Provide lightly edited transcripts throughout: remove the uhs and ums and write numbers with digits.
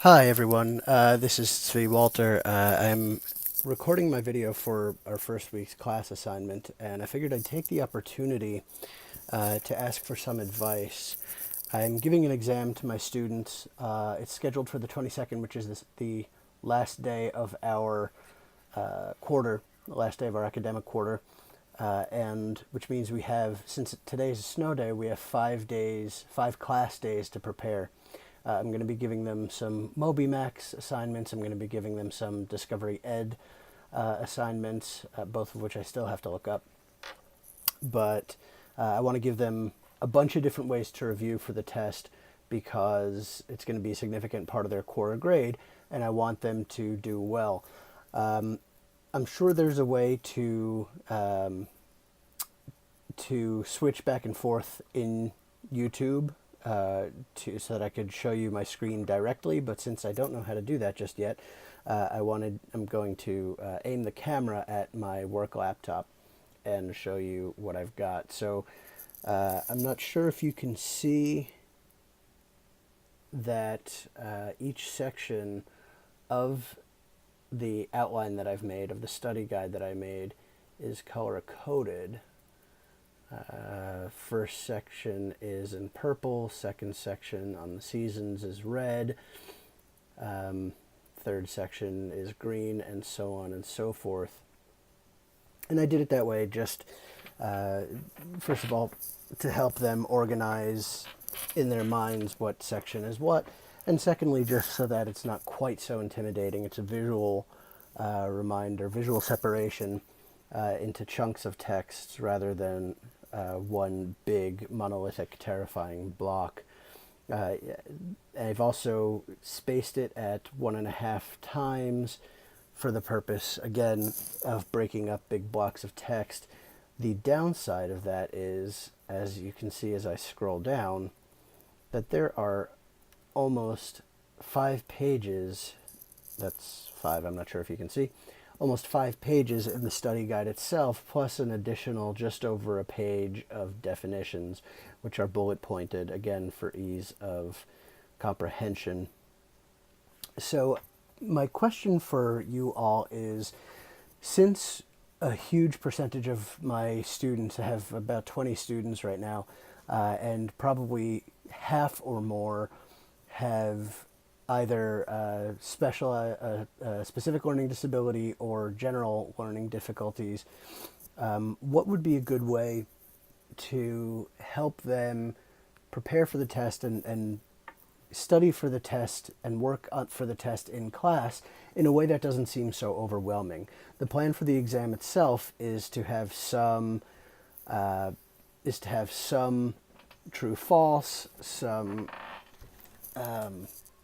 Hi everyone, this is Svi Walter. I'm recording my video for our first week's class assignment, and I figured I'd take the opportunity to ask for some advice. I'm giving an exam to my students. It's scheduled for the 22nd, which is the last day of our quarter, the last day of our academic quarter, and which means we have, since today's a snow day, we have 5 days, 5 class days to prepare. I'm going to be giving them some MobyMax assignments. I'm going to be giving them some Discovery Ed assignments, both of which I still have to look up. But I want to give them a bunch of different ways to review for the test because it's going to be a significant part of their core grade, and I want them to do well. I'm sure there's a way to switch back and forth in YouTube so that I could show you my screen directly, but since I don't know how to do that just yet, I'm going to aim the camera at my work laptop and show you what I've got. So I'm not sure if you can see that each section of the outline that I've made, of the study guide that I made, is color coded. First section is in purple, second section on the seasons is red, third section is green, and so on and so forth. And I did it that way just, first of all, to help them organize in their minds what section is what, and secondly, just so that it's not quite so intimidating. It's a visual reminder, visual separation into chunks of text rather than one big monolithic terrifying block. I've also spaced it at 1.5 times for the purpose, again, of breaking up big blocks of text. The downside of that is, as you can see as I scroll down, that there are almost 5 pages, that's 5, I'm not sure if you can see, almost 5 pages in the study guide itself, plus an additional just over a page of definitions, which are bullet pointed, again, for ease of comprehension. So my question for you all is, since a huge percentage of my students, I have about 20 students right now, and probably half or more have either specific learning disability or general learning difficulties, what would be a good way to help them prepare for the test and study for the test and work for the test in class in a way that doesn't seem so overwhelming? The plan for the exam itself is to have some true false, some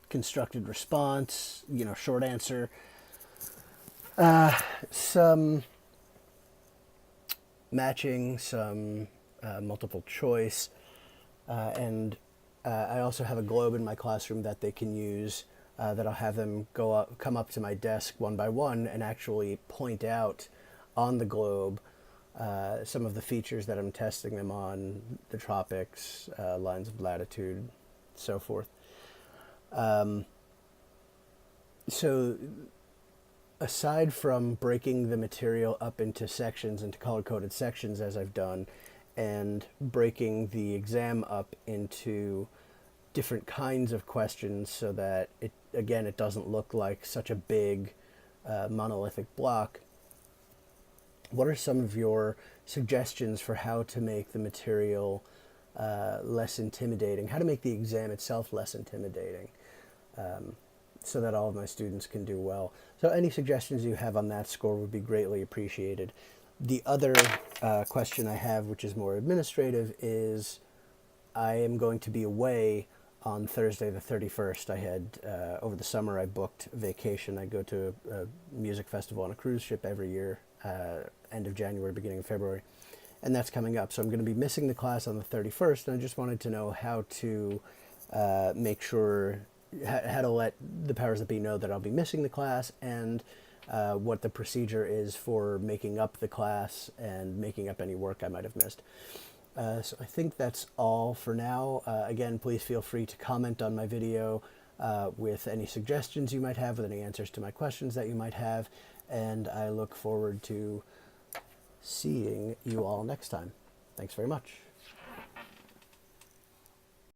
constructed response, short answer, some matching, some multiple choice, and I also have a globe in my classroom that they can use, that I'll have them come up to my desk one by one and actually point out on the globe some of the features that I'm testing them on, the tropics, lines of latitude, so forth. So aside from breaking the material up into sections, into color-coded sections as I've done, and breaking the exam up into different kinds of questions so that it doesn't look like such a big monolithic block, what are some of your suggestions for how to make the material less intimidating, how to make the exam itself less intimidating, so that all of my students can do well? So any suggestions you have on that score would be greatly appreciated. The other question I have, which is more administrative, is I am going to be away on Thursday the 31st. I had, over the summer, I booked vacation. I go to a music festival on a cruise ship every year, end of January, beginning of February, and that's coming up. So I'm going to be missing the class on the 31st, and I just wanted to know how to make sure, how to let the powers that be know that I'll be missing the class, and what the procedure is for making up the class and making up any work I might have missed. So I think that's all for now. Again, please feel free to comment on my video, with any suggestions you might have, with any answers to my questions that you might have, and I look forward to seeing you all next time. Thanks very much.